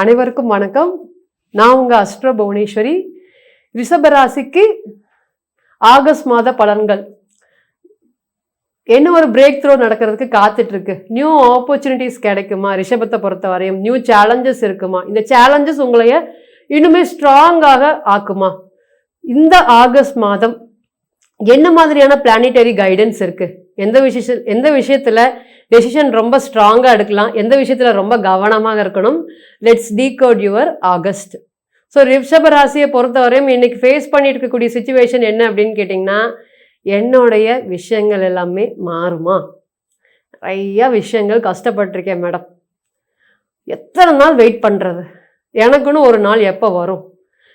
அனைவருக்கும் வணக்கம். நான் உங்க அஸ்ட்ரோ புவனேஸ்வரி. ரிஷபராசிக்கு ஆகஸ்ட் மாத பலன்கள் என்ன ஒரு பிரேக் த்ரோ நடக்கிறதுக்கு காத்துட்டு இருக்கு. நியூ ஆப்பர்ச்சுனிட்டிஸ் கிடைக்குமா? ரிஷபத்தை பொறுத்த வரையும் நியூ சேலஞ்சஸ் இருக்குமா? இந்த சேலஞ்சஸ் உங்களைய இன்னுமே ஸ்ட்ராங்காக ஆக்குமா? இந்த ஆகஸ்ட் மாதம் என்ன மாதிரியான பிளானிட்டரி கைடன்ஸ் இருக்கு? எந்த விஷயத்துல டெசிஷன் ரொம்ப ஸ்ட்ராங்கா எடுக்கலாம், எந்த விஷயத்துல ரொம்ப கவனமாக இருக்கணும்? Let's decode your August. So ரிஷப ராசியை பொறுத்தவரையும் இன்னைக்கு ஃபேஸ் பண்ணிட்டு இருக்கக்கூடிய சுச்சுவேஷன் என்ன அப்படின்னு கேட்டிங்கன்னா, என்னுடைய விஷயங்கள் எல்லாமே மாறுமா? நிறைய விஷயங்கள் கஷ்டப்பட்டிருக்கேன் மேடம், எத்தனை நாள் வெயிட் பண்ணுறது? எனக்குன்னு ஒரு நாள் எப்போ வரும்?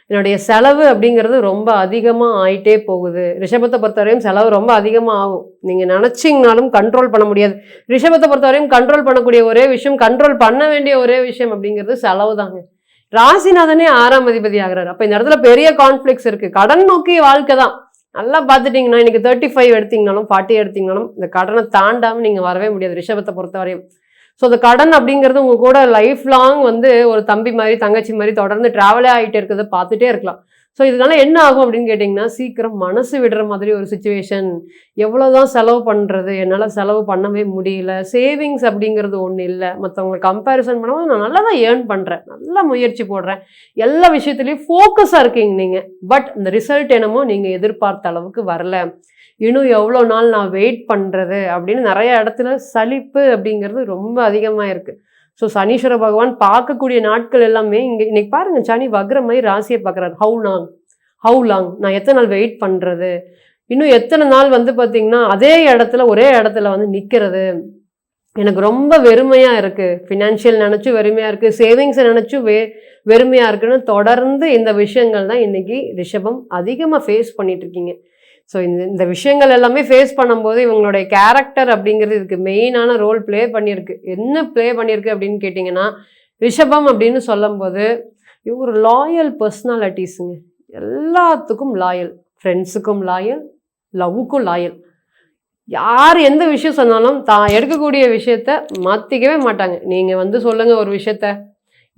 என்னுடைய செலவு அப்படிங்கிறது ரொம்ப அதிகமாக ஆயிட்டே போகுது. ரிஷபத்தை பொறுத்தவரையும் செலவு ரொம்ப அதிகமாக ஆகும். நீங்கள் நினச்சிங்கனாலும் கண்ட்ரோல் பண்ண முடியாது. ரிஷபத்தை பொறுத்தவரையும் கண்ட்ரோல் பண்ணக்கூடிய ஒரே விஷயம், கண்ட்ரோல் பண்ண வேண்டிய ஒரே விஷயம் அப்படிங்கிறது செலவு தாங்க. ராசிநாதனே 6ஆம் அதிபதி ஆகிறாரு. அப்போ இந்த இடத்துல பெரிய கான்ஃப்ளிக்ஸ் இருக்குது. கடன் நோக்கிய வாழ்க்கை தான். நல்லா பார்த்துட்டிங்கன்னா இன்னைக்கு 35 எடுத்தீங்கனாலும் 40 எடுத்தீங்கனாலும் இந்த கடனை தாண்டாமல் நீங்கள் வரவே முடியாது ரிஷபத்தை பொறுத்தவரையும். ஸோ அந்த கடன் அப்படிங்கிறது உங்கள் கூட லைஃப் லாங் ஒரு தம்பி மாதிரி தங்கச்சி மாதிரி தொடர்ந்து ட்ராவலே ஆகிட்டே இருக்கிறத பார்த்துட்டே இருக்கலாம். ஸோ இதனால என்ன ஆகும் அப்படின்னு கேட்டிங்கன்னா, சீக்கிரம் மனசு விடுற மாதிரி ஒரு சுச்சுவேஷன். எவ்வளோதான் செலவு பண்ணுறது, என்னால் செலவு பண்ணவே முடியல. சேவிங்ஸ் அப்படிங்கிறது ஒன்று இல்லை. மற்றவங்களை கம்பேரிசன் பண்ணும்போது நான் நல்லா தான் ஏர்ன் பண்ணுறேன், நல்லா முயற்சி போடுறேன், எல்லா விஷயத்துலையும் ஃபோக்கஸாக இருக்கீங்க நீங்கள். பட் இந்த ரிசல்ட் என்னமோ நீங்கள் எதிர்பார்த்த அளவுக்கு வரல. இன்னும் எவ்வளோ நாள் நான் வெயிட் பண்ணுறது அப்படின்னு நிறைய இடத்துல சலிப்பு அப்படிங்கிறது ரொம்ப அதிகமாக இருக்குது. ஸோ சனீஸ்வர பகவான் பார்க்கக்கூடிய நாட்கள் எல்லாமே இன்னைக்கு பாருங்கள், சனி வக்ர மாதிரி ராசியை பார்க்குறாரு. ஹவு லாங் நான் எத்தனை நாள் வெயிட் பண்ணுறது? இன்னும் எத்தனை நாள் பார்த்தீங்கன்னா அதே இடத்துல ஒரே இடத்துல நிற்கிறது? எனக்கு ரொம்ப வெறுமையாக இருக்குது. ஃபினான்ஷியல் நினச்சும் வெறுமையாக இருக்குது, சேவிங்ஸை நினச்சும் வெறுமையாக இருக்குன்னு தொடர்ந்து இந்த விஷயங்கள் தான் இன்றைக்கி ரிஷபம் அதிகமாக ஃபேஸ் பண்ணிகிட்ருக்கீங்க. ஸோ இந்த விஷயங்கள் எல்லாமே ஃபேஸ் பண்ணும்போது இவங்களுடைய கேரக்டர் அப்படிங்கிறது இதுக்கு மெயினான ரோல் ப்ளே பண்ணியிருக்கு. என்ன ப்ளே பண்ணியிருக்கு அப்படின்னு கேட்டிங்கன்னா, ரிஷபம் அப்படின்னு சொல்லும்போது இவங்க ஒரு லாயல் பர்சனாலிட்டிஸுங்க. எல்லாத்துக்கும் லாயல், ஃப்ரெண்ட்ஸுக்கும் லாயல், லவ்வுக்கும் லாயல். யார் எந்த விஷயம் சொன்னாலும் தான் எடுக்கக்கூடிய விஷயத்த மாற்றிக்கவே மாட்டாங்க. நீங்கள் சொல்லுங்கள் ஒரு விஷயத்த,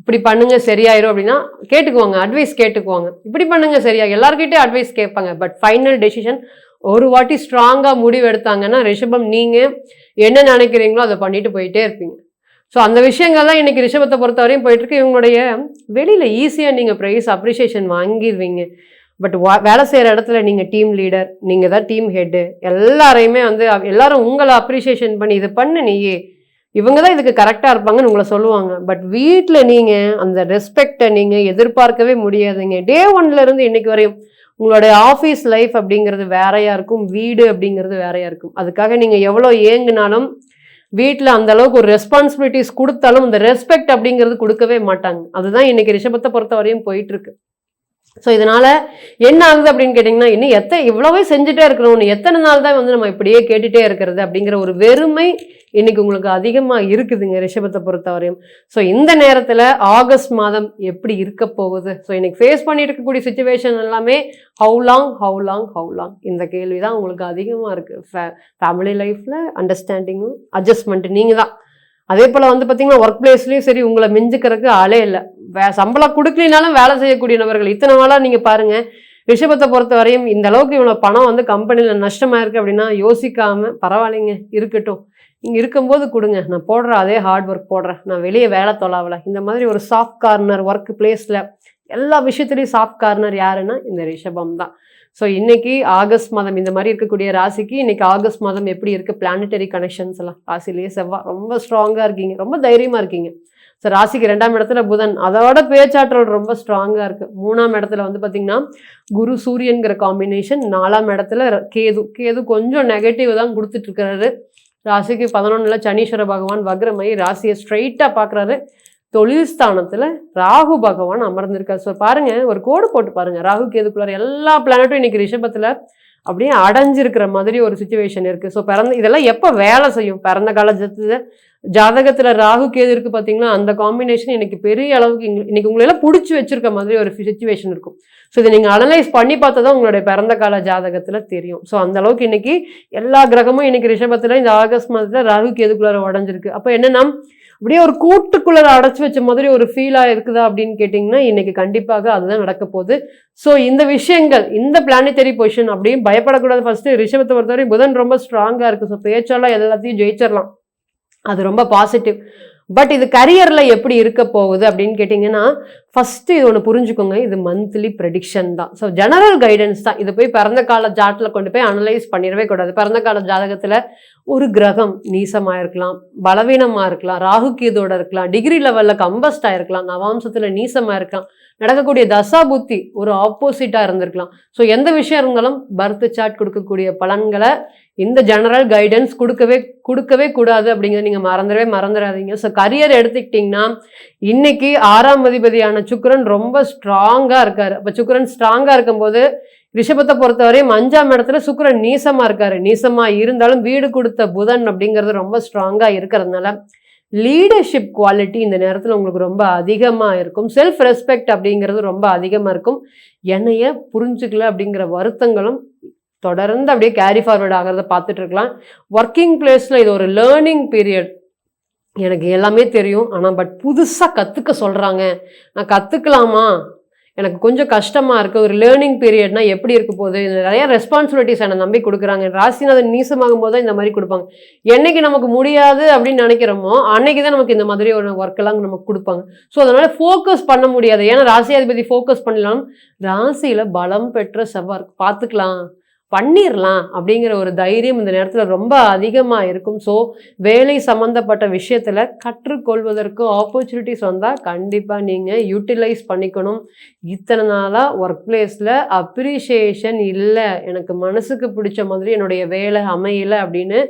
இப்படி பண்ணுங்க சரியாயிரும் அப்படின்னா கேட்டுக்குவாங்க, அட்வைஸ் கேட்டுக்குவாங்க. இப்படி பண்ணுங்க சரியா, எல்லாருக்கிட்டே அட்வைஸ் கேட்பாங்க. பட் ஃபைனல் டெசிஷன் ஒரு வாட்டி ஸ்ட்ராங்காக முடிவு எடுத்தாங்கன்னா ரிஷபம் நீங்கள் என்ன நினைக்கிறீங்களோ அதை பண்ணிட்டு போயிட்டே இருப்பீங்க. ஸோ அந்த விஷயங்கள் தான் இன்றைக்கி ரிஷபத்தை பொறுத்த வரையும் போயிட்டுருக்கு. இவங்களுடைய வெளியில் ஈஸியாக நீங்கள் ப்ரைஸ் அப்ரிஷியேஷன் வாங்கிடுவீங்க. பட் வேலை செய்கிற இடத்துல நீங்கள் டீம் லீடர், நீங்கள் தான் டீம் ஹெட்டு. எல்லாரையுமே எல்லாரும் உங்களை அப்ரிஷியேஷன் பண்ணி இது பண்ணு நீயே, இவங்க தான் இதுக்கு கரெக்டாக இருப்பாங்கன்னு உங்களை சொல்லுவாங்க. பட் வீட்டில் நீங்கள் அந்த ரெஸ்பெக்டை நீங்கள் எதிர்பார்க்கவே முடியாதுங்க. டே 1லேருந்து இன்னைக்கு வரையும் உங்களுடைய ஆஃபீஸ் லைஃப் அப்படிங்கிறது வேறையாக இருக்கும், வீடு அப்படிங்கிறது வேறையாக இருக்கும். அதுக்காக நீங்கள் எவ்வளோ ஏங்குனாலும் வீட்டில் அந்த அளவுக்கு ஒரு ரெஸ்பான்சிபிலிட்டிஸ் கொடுத்தாலும் அந்த ரெஸ்பெக்ட் அப்படிங்கிறது கொடுக்கவே மாட்டாங்க. அதுதான் இன்னைக்கு ரிஷபத்தை பொறுத்த வரையும் போயிட்டுருக்கு. ஸோ இதனால் என்ன ஆகுது அப்படின்னு கேட்டிங்கன்னா, இன்னும் இவ்வளவே செஞ்சுட்டே இருக்கிறோம், எத்தனை நாள் தான் நம்ம இப்படியே கேட்டுகிட்டே இருக்கிறது அப்படிங்கிற ஒரு வெறுமை இன்னைக்கு உங்களுக்கு அதிகமாக இருக்குதுங்க ரிஷபத்தை பொறுத்த வரையும். ஸோ இந்த நேரத்தில் ஆகஸ்ட் மாதம் எப்படி இருக்க போகுது? ஸோ இன்னைக்கு ஃபேஸ் பண்ணிட்டு இருக்கக்கூடிய சுச்சுவேஷன் எல்லாமே ஹவு லாங் இந்த கேள்வி தான் உங்களுக்கு அதிகமாக இருக்குது. ஃபேமிலி லைஃப்பில் அண்டர்ஸ்டாண்டிங்கும் அட்ஜஸ்ட்மெண்ட் நீங்கள் தான். அதே போல் பார்த்தீங்கன்னா ஒர்க் பிளேஸ்லேயும் சரி, உங்களை மிஞ்சுக்கிறதுக்கு ஆளே இல்லை. சம்பளம் கொடுக்கலினாலும் வேலை செய்யக்கூடிய நபர்கள் இத்தனை நாளாக நீங்கள் பாருங்கள். ரிஷபத்தை பொறுத்த வரையும் இந்த அளவுக்கு இவ்வளோ பணம் கம்பெனியில் நஷ்டமாக இருக்குது அப்படின்னா யோசிக்காமல் பரவாயில்லைங்க இருக்கட்டும், இங்கே இருக்கும்போது கொடுங்க, நான் போடுற அதே ஹார்ட் ஒர்க் போடுறேன், நான் வெளியே வேலை தொலாவலை. இந்த மாதிரி ஒரு சாஃப்ட் கார்னர் ஒர்க் பிளேஸில் எல்லா விஷயத்துலையும் சாஃப்ட் கார்னர் யாருன்னா இந்த ரிஷபம் தான். ஸோ இன்னைக்கு ஆகஸ்ட் மாதம் இந்த மாதிரி இருக்கக்கூடிய ராசிக்கு இன்னைக்கு ஆகஸ்ட் மாதம் எப்படி இருக்குது? பிளானட்டரி கனெக்ஷன்ஸ் எல்லாம் ராசிலேயே செவ்வாய் ரொம்ப ஸ்ட்ராங்காக இருக்கீங்க, ரொம்ப தைரியமாக இருக்கீங்க. ஸோ ராசிக்கு 2ஆம் இடத்துல புதன், அதோட பேச்சாற்றல் ரொம்ப ஸ்ட்ராங்காக இருக்குது. 3ஆம் இடத்துல பார்த்தீங்கன்னா குரு சூரியன்கிற காம்பினேஷன். 4ஆம் இடத்துல கேது கொஞ்சம் நெகட்டிவ் தான் கொடுத்துட்ருக்கிறாரு. ராசிக்கு 11ல் சனீஸ்வர பகவான் வக்ரமாயி ராசியை ஸ்ட்ரைட்டாக பார்க்குறாரு. தொழில் ஸ்தானத்தில் ராகு பகவான் அமர்ந்திருக்காரு. ஸோ பாருங்கள், ஒரு கோடு போட்டு பாருங்கள், ராகு கேதுக்குள்ளார எல்லா பிளானட்டும் இன்றைக்கி ரிஷபத்தில் அப்படியே அடைஞ்சிருக்கிற மாதிரி ஒரு சுச்சுவேஷன் இருக்குது. ஸோ இதெல்லாம் எப்போ வேலை செய்யும்? பிறந்த காலத்தில் ஜாதகத்தில் ராகு கேது இருக்குது பார்த்தீங்களா, அந்த காம்பினேஷன் இன்னைக்கு பெரிய அளவுக்கு இன்னைக்கு உங்களெல்லாம் பிடிச்சி வச்சிருக்க மாதிரி ஒரு சுச்சுவேஷன் இருக்கும். ஸோ இதை நீங்கள் அனலைஸ் பண்ணி பார்த்தா தான் உங்களுடைய பிறந்த கால ஜாதகத்தில் தெரியும். ஸோ அந்த அளவுக்கு இன்னைக்கு எல்லா கிரகமும் இன்னைக்கு ரிஷபத்தில் இந்த ஆகஸ்ட் மாதத்தில் ராகு கேதுக்குள்ளார உடஞ்சிருக்கு. அப்போ என்னன்னா அப்படியே ஒரு கூட்டுக்குள்ள அடைச்சு வச்ச மாதிரி ஒரு ஃபீலா இருக்குதா அப்படின்னு கேட்டிங்கன்னா இன்னைக்கு கண்டிப்பாக அதுதான் நடக்க போகுது. ஸோ இந்த விஷயங்கள், இந்த பிளானிட்டரி பொசிஷன் அப்படியும் பயப்படக்கூடாது. ஃபர்ஸ்ட் ரிஷபத்தை பொறுத்தவரை புதன் ரொம்ப ஸ்ட்ராங்கா இருக்கு. ஸோ பேச்சாலாம் எல்லாத்தையும் ஜெயிச்சிடலாம், அது ரொம்ப பாசிட்டிவ். பட் இது கரியர்ல எப்படி இருக்க போகுது அப்படின்னு கேட்டிங்கன்னா, ஃபர்ஸ்ட் இது ஒன்று புரிஞ்சுக்கோங்க, இது மந்த்லி ப்ரெடிக்ஷன் தான். ஸோ ஜெனரல் கைடன்ஸ் தான். இது போய் பிறந்த கால ஜாட்டில் கொண்டு போய் அனலைஸ் பண்ணிடவே கூடாது. பிறந்த கால ஜாதகத்தில் ஒரு கிரகம் நீசமாக இருக்கலாம், பலவீனமாக இருக்கலாம், ராகு கேதோட இருக்கலாம், டிகிரி லெவலில் கம்பஸ்ட் ஆயிருக்கலாம், நவாம்சத்தில் நீசமாக இருக்கலாம், நடக்கக்கூடிய தசா புத்தி ஒரு ஆப்போசிட்டாக இருந்திருக்கலாம். ஸோ எந்த விஷயம் இருந்தாலும் பர்த் சார்ட் கொடுக்கக்கூடிய பலன்களை இந்த ஜெனரல் கைடன்ஸ் கொடுக்கவே கூடாது அப்படிங்கிறத நீங்கள் மறந்துடாதீங்க. ஸோ கரியர் எடுத்துக்கிட்டிங்கன்னா இன்னைக்கு 6ஆம் அதிபதியான சுக்கிரன் ரொம்ப ஸ்ட்ராங்காக இருக்காரு. அப்போ சுக்கிரன் ஸ்ட்ராங்காக இருக்கும்போது ரிஷபத்தை பொறுத்தவரையும் 5ஆம் இடத்துல சுக்கிரன் நீசமாக இருக்காரு. நீசமாக இருந்தாலும் வீடு கொடுத்த புதன் அப்படிங்கிறது ரொம்ப ஸ்ட்ராங்காக இருக்கிறதுனால லீடர்ஷிப் குவாலிட்டி இந்த நேரத்தில் உங்களுக்கு ரொம்ப அதிகமாக இருக்கும். செல்ஃப் ரெஸ்பெக்ட் அப்படிங்கிறது ரொம்ப அதிகமாக இருக்கும். என்னைய புரிஞ்சுக்கல அப்படிங்கிற வருத்தங்களும் தொடர்ந்து அப்படியே கேரி ஃபார்வர்ட் ஆகிறத பார்த்துட்டு இருக்கலாம். ஒர்க்கிங் பிளேஸில் இது ஒரு லேர்னிங் பீரியட். எனக்கு எல்லாமே தெரியும், ஆனால் பட் புதுசாக கற்றுக்க சொல்கிறாங்க, நான் கற்றுக்கலாமா, எனக்கு கொஞ்சம் கஷ்டமாக இருக்குது. ஒரு லேர்னிங் பீரியட்னா எப்படி இருக்க போகுது, நிறைய ரெஸ்பான்சிபிலிட்டிஸ் என்னை நம்பி கொடுக்குறாங்க. ராசிநாதன் நீசமாகும் போது தான் இந்த மாதிரி கொடுப்பாங்க. என்னைக்கு நமக்கு முடியாது அப்படின்னு நினைக்கிறோமோ அன்னைக்கு தான் நமக்கு இந்த மாதிரி ஒரு ஒர்க்கெல்லாம் நமக்கு கொடுப்பாங்க. ஸோ அதனால் ஃபோக்கஸ் பண்ண முடியாது. ஏன்னா ராசியாதிபதி ஃபோக்கஸ் பண்ணலாம், ராசியில் பலம் பெற்ற செவ்வாய் பார்த்துக்கலாம், பண்ணிடலாம் அப்படிங்கிற ஒரு தைரியம் இந்த நேரத்தில் ரொம்ப அதிகமாக இருக்கும். ஸோ வேலை சம்மந்தப்பட்ட விஷயத்தில் கற்றுக்கொள்வதற்கு ஆப்பர்ச்சுனிட்டிஸ் வந்தால் கண்டிப்பாக நீங்கள் யூட்டிலைஸ் பண்ணிக்கணும். இத்தனை நாளாக ஒர்க் பிளேஸில் அப்ரிஷியேஷன் இல்லை, எனக்கு மனசுக்கு பிடிச்ச மாதிரி என்னுடைய வேலை அமையலை அப்படின்னு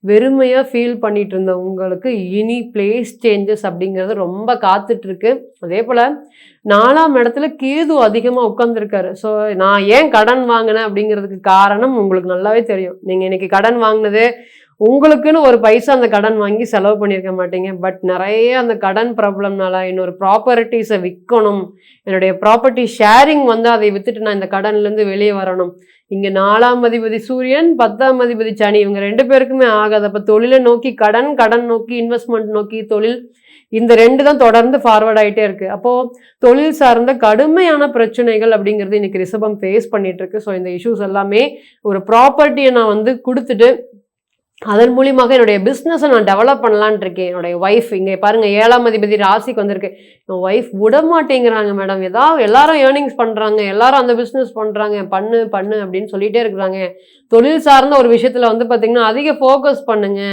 வெறுமையாக ஃபீல் பண்ணிட்டு இருந்த உங்களுக்கு இனி பிளேஸ் சேஞ்சஸ் அப்படிங்கிறது ரொம்ப காத்துட்ருக்கு. அதே போல் 4ஆம் இடத்துல கேது அதிகமாக உட்காந்துருக்காரு. ஸோ நான் ஏன் கடன் வாங்கினேன் அப்படிங்கிறதுக்கு காரணம் உங்களுக்கு நல்லாவே தெரியும். நீங்கள் இன்னைக்கு கடன் வாங்கினது உங்களுக்குன்னு ஒரு பைசா அந்த கடன் வாங்கி செலவு பண்ணியிருக்க மாட்டீங்க. பட் நிறைய அந்த கடன் ப்ராப்ளம்னால இன்னொரு ப்ராப்பர்ட்டிஸை விற்கணும், என்னுடைய ப்ராப்பர்ட்டி ஷேரிங் வந்து அதை விற்றுட்டு நான் இந்த கடன்லேருந்து வெளியே வரணும். இங்கே 4ஆம் அதிபதி சூரியன், 10ஆம் அதிபதி சனி, இவங்க 2 பேருக்குமே ஆகாது. அப்போ தொழிலை நோக்கி கடன் நோக்கி இன்வெஸ்ட்மெண்ட் நோக்கி தொழில், இந்த 2 தான் தொடர்ந்து ஃபார்வர்ட் ஆகிட்டே இருக்குது. அப்போது தொழில் சார்ந்த கடுமையான பிரச்சனைகள் அப்படிங்கிறது இன்றைக்கி ரிஷபம் ஃபேஸ் பண்ணிகிட்ருக்கு. ஸோ இந்த இஷ்யூஸ் எல்லாமே ஒரு ப்ராப்பர்ட்டியை நான் வந்து கொடுத்துட்டு அதன் மூலியமாக என்னுடைய பிஸ்னஸை நான் டெவலப் பண்ணலான் இருக்கேன். என்னுடைய ஒய்ஃப் இங்கே பாருங்கள் 7ஆம் அதிபதி ராசிக்கு வந்திருக்கு. என் ஒய்ஃப் விட மாட்டேங்கிறாங்க மேடம், எல்லாரும் ஏர்னிங்ஸ் பண்ணுறாங்க, எல்லாரும் அந்த பிஸ்னஸ் பண்ணுறாங்க, பண்ணு அப்படின்னு சொல்லிகிட்டே இருக்கிறாங்க. தொழில் சார்ந்த ஒரு விஷயத்தில் வந்து பார்த்திங்கன்னா அதிக ஃபோக்கஸ் பண்ணுங்க,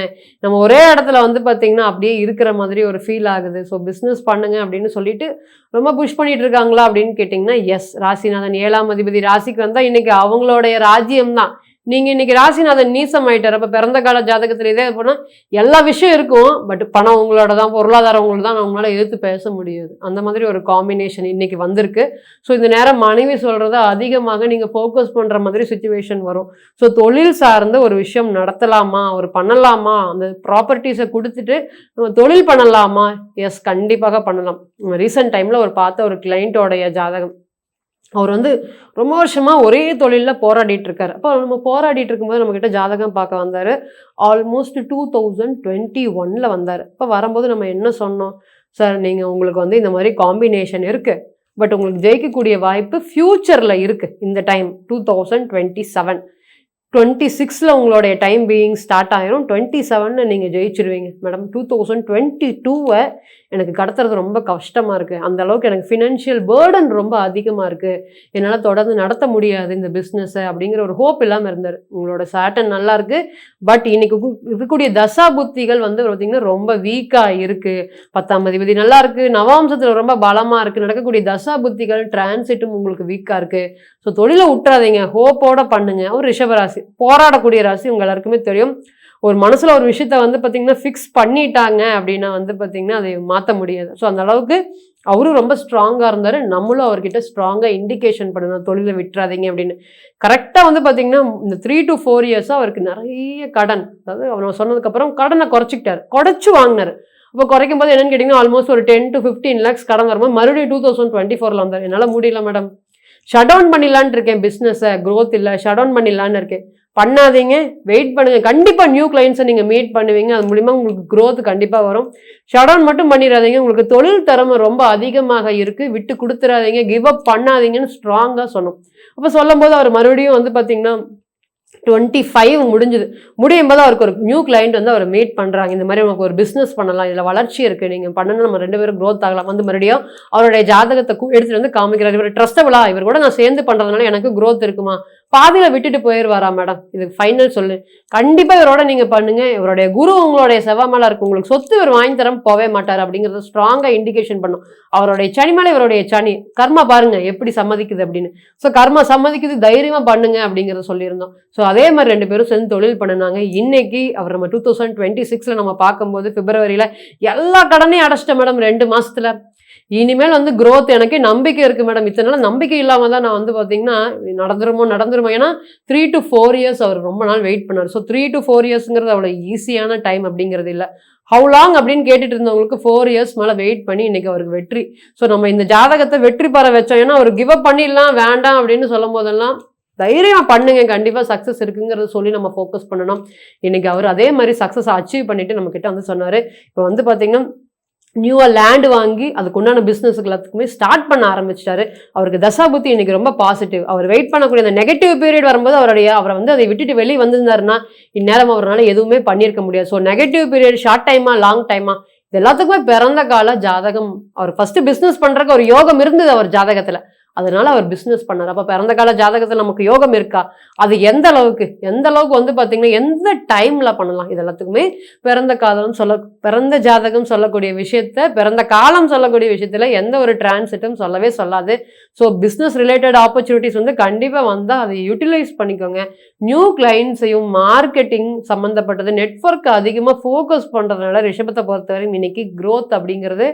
நம்ம ஒரே இடத்துல வந்து பார்த்திங்கன்னா அப்படியே இருக்கிற மாதிரி ஒரு ஃபீல் ஆகுது. ஸோ பிஸ்னஸ் பண்ணுங்க அப்படின்னு சொல்லிட்டு ரொம்ப புஷ் பண்ணிட்டு இருக்காங்களா அப்படின்னு கேட்டிங்கன்னா எஸ். ராசிநாதன் 7ஆம் அதிபதி ராசிக்கு வந்தால் இன்றைக்கி அவங்களுடைய ராஜ்யம் தான். நீங்கள் இன்றைக்கி ராசிநாதன் நீசம் ஆகிட்டார். அப்போ பிறந்த கால ஜாதகத்தில் இதே போனால் எல்லா விஷயம் இருக்கும், பட் பணம் உங்களோட தான், பொருளாதாரம் உங்களோட தான், அவங்களால எதிர்த்து பேச முடியாது. அந்த மாதிரி ஒரு காம்பினேஷன் இன்றைக்கி வந்திருக்கு. ஸோ இந்த நேரம் மனைவி சொல்கிறத அதிகமாக நீங்கள் ஃபோக்கஸ் பண்ணுற மாதிரி சுச்சுவேஷன் வரும். ஸோ தொழில் சார்ந்த ஒரு விஷயம் நடத்தலாமா, ஒரு பண்ணலாமா, அந்த ப்ராப்பர்ட்டிஸை கொடுத்துட்டு நம்ம தொழில் பண்ணலாமா? எஸ், கண்டிப்பாக பண்ணலாம். ரீசெண்ட் டைமில் பார்த்த ஒரு கிளைண்ட்டோடைய ஜாதகம், அவர் வந்து ரொம்ப வருஷமாக ஒரே தொழிலில் போராடிட்டு இருக்காரு. அப்போ நம்ம போராடிட்டு இருக்கும்போது நம்மக்கிட்ட ஜாதகம் பார்க்க வந்தார். ஆல்மோஸ்ட் 2021 வந்தார். இப்போ வரும்போது நம்ம என்ன சொன்னோம், சார் நீங்கள் உங்களுக்கு வந்து இந்த மாதிரி காம்பினேஷன் இருக்குது, பட் உங்களுக்கு ஜெயிக்கக்கூடிய வாய்ப்பு ஃப்யூச்சரில் இருக்குது. இந்த டைம் 2027, 26 உங்களுடைய டைம் பீயிங் ஸ்டார்ட் ஆயிரும். 27 நீங்கள் ஜெயிச்சிருவீங்க மேடம். 2022 எனக்கு கடத்துறது ரொம்ப கஷ்டமாக இருக்குது, அந்த அளவுக்கு எனக்கு ஃபினான்ஷியல் பேர்டன் ரொம்ப அதிகமாக இருக்குது, என்னால் தொடர்ந்து நடத்த முடியாது இந்த பிஸ்னஸை அப்படிங்கிற ஒரு ஹோப் இல்லாமல் இருந்தார். உங்களோட சாட்டன் நல்லா இருக்குது, பட் இன்னைக்கு இருக்கக்கூடிய தசா புத்திகள் வந்து பார்த்திங்கன்னா ரொம்ப வீக்காக இருக்குது. 10ஆம் அதிபதி நல்லா இருக்குது, நவாம்சத்தில் ரொம்ப பலமாக இருக்குது, நடக்கக்கூடிய தசா புத்திகள் டிரான்சிட்டும் உங்களுக்கு வீக்காக இருக்குது. ஸோ தொழிலை விட்டுறாதீங்க, ஹோப்போட பண்ணுங்க. ஒரு ரிஷபராசி போராடக்கூடிய ராசி, உங்கள் எல்லாருக்குமே தெரியும். ஒரு மனசில் ஒரு விஷயத்த வந்து பார்த்திங்கன்னா ஃபிக்ஸ் பண்ணிட்டாங்க அப்படின்னா வந்து பார்த்திங்கன்னா அதை மாற்ற முடியாது. ஸோ அந்த அளவுக்கு அவரும் ரொம்ப ஸ்ட்ராங்காக இருந்தார். நம்மளும் அவர்கிட்ட ஸ்ட்ராங்காக இண்டிகேஷன் பண்ணணும், தொழிலை விட்டுறாதீங்க அப்படின்னு. கரெக்டாக வந்து பார்த்திங்கன்னா இந்த 3 to 4 இயர்ஸாக அவருக்கு நிறைய கடன், அதாவது அவர் சொன்னதுக்கப்புறம் கடனை குறைச்சி வாங்கினார். அப்போ குறைக்கும் போது என்னென்னு கேட்டிங்கன்னா ஆல்மோஸ்ட் ஒரு 10 to 15 lakhs கடன் வரும்போது மறுபடியும் 2024 வந்தார். என்னால் முடியல மேடம், ஷட் டவுன் பண்ணிடலான்னு இருக்கேன், பிஸ்னஸை க்ரோத் இல்லை, ஷட் டவுன் பண்ணிடலான்னு இருக்கேன். பண்ணாதீங்க, வெயிட் பண்ணுங்க. கண்டிப்பாக நியூ கிளைண்ட்ஸை நீங்கள் மீட் பண்ணுவீங்க. அது மூலிமா உங்களுக்கு க்ரோத் கண்டிப்பாக வரும். ஷட் டவுன் மட்டும் பண்ணிடாதீங்க. உங்களுக்கு தொழில் திறமை ரொம்ப அதிகமாக இருக்குது, விட்டு கொடுத்துடாதீங்க, கிவ் அப் பண்ணாதீங்கன்னு ஸ்ட்ராங்காக சொன்னோம். அப்போ சொல்லும் போது அவர் மறுபடியும் வந்து பார்த்தீங்கன்னா 25 முடிஞ்சுது. முடியும் போது அவருக்கு ஒரு நியூ கிளைண்ட் வந்து அவர் மீட் பண்ணுறாங்க. இந்த மாதிரி உங்களுக்கு ஒரு பிஸ்னஸ் பண்ணலாம், இதில் வளர்ச்சி இருக்குது, நீங்கள் பண்ணணும், நம்ம 2 பேரும் க்ரோத் ஆகலாம். வந்து மறுபடியும் அவருடைய ஜாதகத்தை எடுத்துகிட்டு வந்து காமிக்கிறார். இவர் ட்ரஸ்டபுளா, இவர் கூட நான் சேர்ந்து பண்ணுறதுனால எனக்கு க்ரோத் இருக்குமா? பாதியில் விட்டுட்டு போயிடுவாரா மேடம்? இது ஃபைனல் சொல்லு. கண்டிப்பாக இவரோட நீங்கள் பண்ணுங்க. இவருடைய குரு உங்களுடைய செவ்வாய் மேலே இருக்கு, உங்களுக்கு சொத்து இவர் வாங்கி தரம் போவே மாட்டார் அப்படிங்கிறத ஸ்ட்ராங்காக இண்டிகேஷன் பண்ணும். அவருடைய சனி மேலே இவருடைய சனி கர்மா பாருங்க எப்படி சம்மதிக்குது அப்படின்னு. ஸோ கர்மா சம்மதிக்குது, தைரியமாக பண்ணுங்க அப்படிங்கிறத சொல்லியிருந்தோம். ஸோ அதே மாதிரி 2 பேரும் சேர்ந்து தொழில் பண்ணினாங்க. இன்னைக்கு அவர் நம்ம 2026 நம்ம பார்க்கும்போது பிப்ரவரியில் எல்லா கடனையும் அடைச்சிட்டேன் மேடம் 2 மாசத்துல. இனிமேல் வந்து க்ரோத் எனக்கு நம்பிக்கை இருக்குது மேடம். இத்தனை நாள் நம்பிக்கை இல்லாமல் தான் நான் வந்து பார்த்தீங்கன்னா நடந்துருமோ. ஏன்னா 3 to 4 years அவர் ரொம்ப நாள் வெயிட் பண்ணார். ஸோ 3 to 4 yearsங்கிறது அவ்வளோ ஈஸியான டைம் அப்படிங்கிறது இல்லை. ஹவு லாங் அப்படின்னு கேட்டுட்டு இருந்தவங்களுக்கு 4 years மேலே வெயிட் பண்ணி இன்னைக்கு அவருக்கு வெற்றி. ஸோ நம்ம இந்த ஜாதகத்தை வெற்றி பெற வச்சோம். ஏன்னா அவர் கிவ் அப் பண்ணிடலாம் வேண்டாம் அப்படின்னு சொல்லும் போதெல்லாம் தைரியமாக பண்ணுங்க, கண்டிப்பாக சக்ஸஸ் இருக்குங்கிறத சொல்லி நம்ம ஃபோக்கஸ் பண்ணணும். இன்னைக்கு அவர் அதே மாதிரி சக்ஸஸ் அச்சீவ் பண்ணிட்டு நம்ம கிட்ட வந்து சொன்னார். இப்போ வந்து பார்த்தீங்கன்னா நியூவாக லேண்டு வாங்கி அதுக்கு உண்டான பிஸ்னஸுக்கு எல்லாத்துக்குமே ஸ்டார்ட் பண்ண ஆரம்பிச்சிட்டாரு. அவருக்கு தசாபுத்தி இன்னைக்கு ரொம்ப பாசிட்டிவ். அவர் வெயிட் பண்ணக்கூடிய அந்த நெகட்டிவ் பீரியட் வரும்போது அவரை வந்து அதை விட்டுட்டு வெளியே வந்திருந்தாருன்னா இந்நேரம் அவரால் எதுவுமே பண்ணியிருக்க முடியாது. ஸோ நெகட்டிவ் பீரியட் ஷார்ட் டைமா லாங் டைமா இது எல்லாத்துக்குமே பிறந்த கால ஜாதகம். அவர் ஃபர்ஸ்ட் பிஸ்னஸ் பண்ணுறதுக்கு ஒரு யோகம் இருந்தது அவர் ஜாதகத்தில், அதனால அவர் பிஸ்னஸ் பண்ணார். அப்போ பிறந்த கால ஜாதகத்தில் நமக்கு யோகம் இருக்கா? அது எந்த அளவுக்கு வந்து பார்த்தீங்கன்னா எந்த டைமில் பண்ணலாம்? இது எல்லாத்துக்குமே பிறந்த ஜாதகம் சொல்லக்கூடிய விஷயத்த, பிறந்த காலம் சொல்லக்கூடிய விஷயத்தில் எந்த ஒரு டிரான்சிட்டும் சொல்லவே சொல்லாது. ஸோ பிஸ்னஸ் ரிலேட்டட் ஆப்பர்ச்சுனிட்டிஸ் வந்து கண்டிப்பாக வந்தால் அதை யூட்டிலைஸ் பண்ணிக்கோங்க. நியூ கிளைண்ட்ஸையும் மார்க்கெட்டிங் சம்மந்தப்பட்டது நெட்வொர்க் அதிகமாக ஃபோக்கஸ் பண்ணுறதுனால ரிஷபத்தை பொறுத்தவரையும் இன்னைக்கு க்ரோத் அப்படிங்கிறது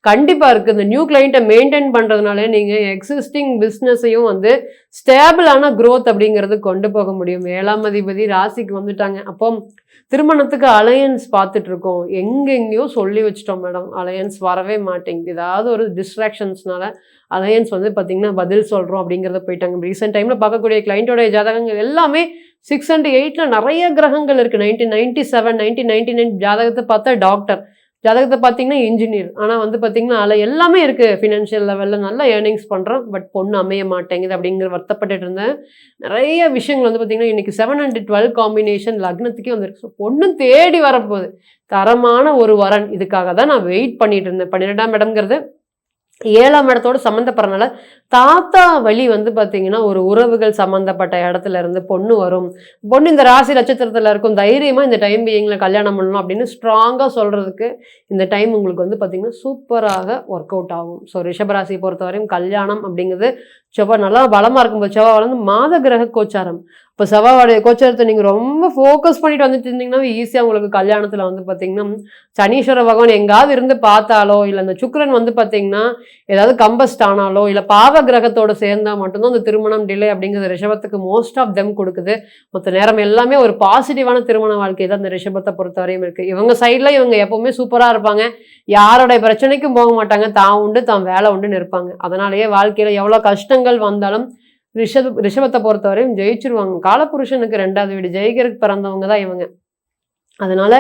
கண்டிப்பாக இருக்குது. இந்த நியூ கிளைண்ட்டை மெயின்டைன் பண்ணுறதுனால நீங்கள் எக்ஸிஸ்டிங் பிஸ்னஸையும் வந்து ஸ்டேபிளான க்ரோத் அப்படிங்கிறது கொண்டு போக முடியும். 7ஆம் அதிபதி ராசிக்கு வந்துட்டாங்க. அப்போ திருமணத்துக்கு அலையன்ஸ் பார்த்துட்டு இருக்கோம். எங்கெங்கேயோ சொல்லி வச்சிட்டோம் மேடம், அலையன்ஸ் வரவே மாட்டேங்குது. ஏதாவது ஒரு டிஸ்ட்ராக்ஷன்ஸ்னால அலையன்ஸ் வந்து பார்த்தீங்கன்னா பதில் சொல்கிறோம் அப்படிங்கிறத போயிட்டாங்க. ரீசெண்ட் டைமில் பார்க்கக்கூடிய கிளைண்ட்டோடைய ஜாதகங்கள் எல்லாமே 6 and 8 நிறைய கிரகங்கள் இருக்குது. 1997 1999 ஜாதகத்தை பார்த்தா டாக்டர், ஜாதகத்தை பார்த்தீங்கன்னா இன்ஜினியர், ஆனால் வந்து பார்த்தீங்கன்னா எல்லாமே இருக்குது. ஃபினான்ஷியல் லெவலில் நல்லா ஏர்னிங்ஸ் பண்ணுறோம், பட் பொண்ணு அமைய மாட்டேங்குது அப்படிங்கிற வருத்தப்பட்டுட்டு இருந்தேன். நிறைய விஷயங்கள் வந்து பார்த்தீங்கன்னா இன்றைக்கி 7 and 12 காம்பினேஷன் லக்னத்துக்கே வந்துருக்கு. ஸோ பொண்ணு தேடி வரப்போகுது, தரமான ஒரு வரன். இதுக்காக தான் நான் வெயிட் பண்ணிட்டு இருந்தேன். 12ஆம் இடம்ங்கிறது 7ஆம் இடத்தோடு சம்மந்தப்படுறதுனால தாத்தா வழி வந்து பார்த்தீங்கன்னா ஒரு உறவுகள் சம்மந்தப்பட்ட இடத்துல இருந்து பொண்ணு வரும். பொண்ணு இந்த ராசி நட்சத்திரத்தில் இருக்கும், தைரியமாக இந்த டைம் பீயிங்கில் கல்யாணம் பண்ணணும் அப்படின்னு ஸ்ட்ராங்காக சொல்கிறதுக்கு இந்த டைம் உங்களுக்கு வந்து பார்த்தீங்கன்னா சூப்பராக ஒர்க் அவுட் ஆகும். ஸோ ரிஷபராசியை பொறுத்தவரையும் கல்யாணம் அப்படிங்கிறது செவ்வாய் நல்லா பலமாக இருக்கும்போது, செவ்வாய் வந்து மாத கிரக கோச்சாரம். இப்போ செவ்வாயோடைய கோச்சாரத்தை நீங்கள் ரொம்ப ஃபோக்கஸ் பண்ணிட்டு வந்துட்டு இருந்தீங்கன்னா ஈஸியாக உங்களுக்கு கல்யாணத்தில் வந்து பார்த்தீங்கன்னா சனீஸ்வர பகவான் எங்காவது இருந்து பார்த்தாலோ, இல்லை அந்த சுக்கிரன் வந்து பார்த்தீங்கன்னா ஏதாவது கம்பஸ்ட் ஆனாலோ, இல்லை பாவ கிரகத்தோடு சேர்ந்தால் மட்டும்தான் அந்த திருமணம் டிலே அப்படிங்கிறது ரிஷபத்துக்கு மோஸ்ட் ஆஃப் தெம் கொடுக்குது. மற்ற நேரம் எல்லாமே ஒரு பாசிட்டிவான திருமண வாழ்க்கை தான் இந்த ரிஷபத்தை பொறுத்தவரையும் இருக்குது. இவங்க சைடில் இவங்க எப்போவுமே சூப்பராக இருப்பாங்க, யாரோடைய பிரச்சனைக்கும் போக மாட்டாங்க, தான் உண்டு தான் வேலை உண்டுன்னு இருப்பாங்க. அதனாலேயே வாழ்க்கையில் எவ்வளோ கஷ்டங்கள் வந்தாலும் ரிஷபத்தை பொறுத்தவரையும் ஜெயிச்சிருவாங்க. காலபுருஷனுக்கு 2வது வீடு ஜெயிக்கிறதுக்கு பிறந்தவங்க தான் இவங்க. அதனால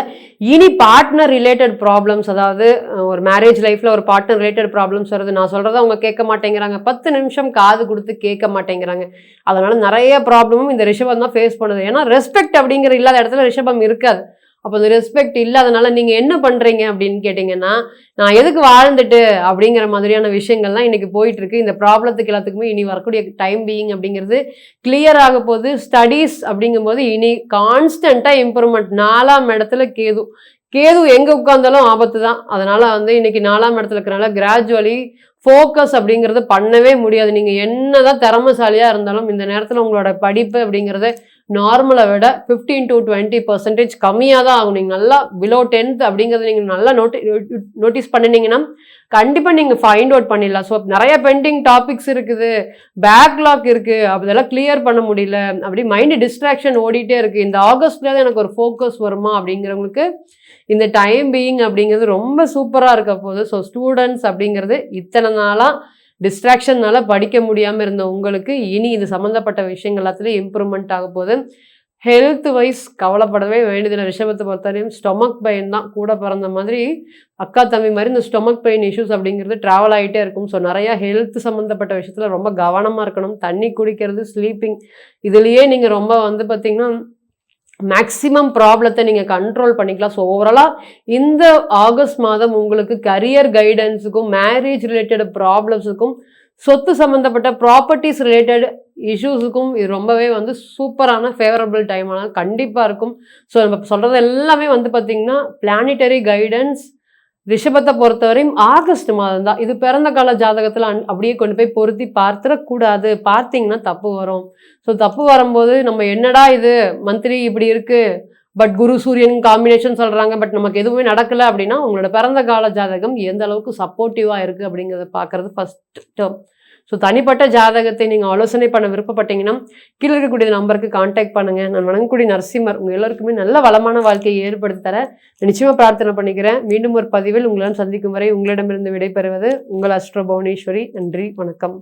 இனி பார்ட்னர் ரிலேட்டட் ப்ராப்ளம்ஸ், அதாவது ஒரு மேரேஜ் லைஃப்ல ஒரு பார்ட்னர் ரிலேட்டட் ப்ராப்ளம்ஸ் வருது, நான் சொல்றத அவங்க கேட்க மாட்டேங்கிறாங்க, 10 நிமிஷம் காது கொடுத்து கேட்க மாட்டேங்கிறாங்க. அதனால நிறைய ப்ராப்ளமும் இந்த ரிஷபம் தான் ஃபேஸ் பண்ணுது. ஏன்னா ரெஸ்பெக்ட் அப்படிங்கிற இல்லாத இடத்துல ரிஷபம் இருக்காது. அப்போ அந்த ரெஸ்பெக்ட் இல்லாதனால நீங்கள் என்ன பண்ணுறீங்க அப்படின்னு கேட்டிங்கன்னா, நான் எதுக்கு வாழ்ந்துட்டு அப்படிங்கிற மாதிரியான விஷயங்கள்லாம் இன்றைக்கி போயிட்டுருக்கு. இந்த ப்ராப்ளத்துக்கு எல்லாத்துக்குமே இனி வரக்கூடிய டைம் பீயிங் அப்படிங்கிறது கிளியர் ஆக போகுது. ஸ்டடீஸ் அப்படிங்கும்போது இனி கான்ஸ்டண்ட்டாக இம்ப்ரூவ்மெண்ட். 4ஆம் இடத்துல கேது எங்கே உட்கார்ந்தாலும் ஆபத்து தான். அதனால் வந்து இன்றைக்கி 4ஆம் இடத்துல இருக்கிறனால கிராஜுவலி ஃபோக்கஸ் அப்படிங்கிறது பண்ணவே முடியாது. நீங்கள் என்ன தான் திறமைசாலியாக இருந்தாலும் இந்த நேரத்தில் உங்களோட படிப்பு அப்படிங்கிறது நார்மலை விட 15 to 20% கம்மியாக தான் ஆகும். நீங்கள் நல்லா பிலோ 10th அப்படிங்கிறது நீங்கள் நல்லா நோட்டீஸ் பண்ணினீங்கன்னா கண்டிப்பாக நீங்கள் ஃபைண்ட் அவுட் பண்ணிடலாம். ஸோ நிறைய பெண்டிங் டாபிக்ஸ் இருக்குது, பேக்லாக் இருக்குது, அதெல்லாம் கிளியர் பண்ண முடியல, அப்படி மைண்டு டிஸ்ட்ராக்ஷன் ஓடிட்டே இருக்குது. இந்த ஆகஸ்ட்லேயே எனக்கு ஒரு ஃபோக்கஸ் வருமா அப்படிங்கிறவங்களுக்கு இந்த டைம் பீயிங் அப்படிங்கிறது ரொம்ப சூப்பராக இருக்க போகுது. ஸோ ஸ்டூடெண்ட்ஸ் அப்படிங்கிறது இத்தனை நாளாக டிஸ்ட்ராக்ஷன்னால படிக்க முடியாமல் இருந்த உங்களுக்கு இனி இது சம்மந்தப்பட்ட விஷயங்கள் எல்லாத்துலேயும் இம்ப்ரூவ்மெண்ட் ஆக போகுது. ஹெல்த் வைஸ் கவலைப்படவே வேண்டியதில்லை. ரிஷபத்தை பொறுத்தவரையும் ஸ்டொமக் பெயின் தான் கூட பிறந்த மாதிரி அக்கா தம்பி மாதிரி இந்த ஸ்டொமக் பெயின் இஷ்யூஸ் அப்படிங்கிறது ட்ராவல் ஆகிட்டே இருக்கும். ஸோ நிறையா ஹெல்த் சம்மந்தப்பட்ட விஷயத்தில் ரொம்ப கவனமாக இருக்கணும். தண்ணி குடிக்கிறது, ஸ்லீப்பிங் இதுலேயே நீங்கள் ரொம்ப பார்த்திங்கன்னா மேக்ஸிமம் ப்ராப்ளத்தை நீங்கள் கண்ட்ரோல் பண்ணிக்கலாம். ஸோ ஓவராலாக இந்த ஆகஸ்ட் மாதம் உங்களுக்கு கரியர் கைடன்ஸுக்கும் மேரேஜ் ரிலேட்டட் ப்ராப்ளம்ஸுக்கும் சொத்து சம்மந்தப்பட்ட ப்ராப்பர்ட்டிஸ் ரிலேட்டட் இஷ்யூஸுக்கும் இது ரொம்பவே சூப்பரான ஃபேவரபிள் டைமான கண்டிப்பாக இருக்கும். ஸோ நம்ம சொல்கிறது எல்லாமே பார்த்திங்கன்னா பிளானிட்டரி கைடன்ஸ். ரிஷபத்தை பொறுத்தவரையும் ஆகஸ்ட் மாதம் தான். இது பிறந்த கால ஜாதகத்தில் அப்படியே கொண்டு போய் பொருத்தி பார்த்துடக்கூடாது. பார்த்தீங்கன்னா தப்பு வரும். ஸோ தப்பு வரும்போது நம்ம என்னடா இது மந்த்லி இப்படி இருக்குது, பட் குரு சூரியன் காம்பினேஷன் சொல்கிறாங்க, பட் நமக்கு எதுவுமே நடக்கலை அப்படின்னா உங்களோட பிறந்த கால ஜாதகம் எந்த அளவுக்கு சப்போர்ட்டிவாக இருக்குது அப்படிங்கிறத பார்க்குறது ஃபஸ்ட் டேர்ம். ஸோ தனிப்பட்ட ஜாதகத்தை நீங்கள் ஆலோசனை பண்ண விருப்பப்பட்டீங்கன்னா கீழே இருக்கக்கூடிய நம்பருக்கு கான்டாக்ட் பண்ணுங்கள். நான் வணங்கக்கூடிய நரசிம்மர் உங்கள் எல்லாருக்குமே நல்ல வளமான வாழ்க்கையை ஏற்படுத்தி தர நிச்சயமாக பிரார்த்தனை பண்ணிக்கிறேன். மீண்டும் ஒரு பதிவில் உங்களிடம் சந்திக்கும் வரை உங்களிடமிருந்து விடைபெறுவது உங்கள் அஸ்ட்ரோ புவனேஸ்வரி. நன்றி, வணக்கம்.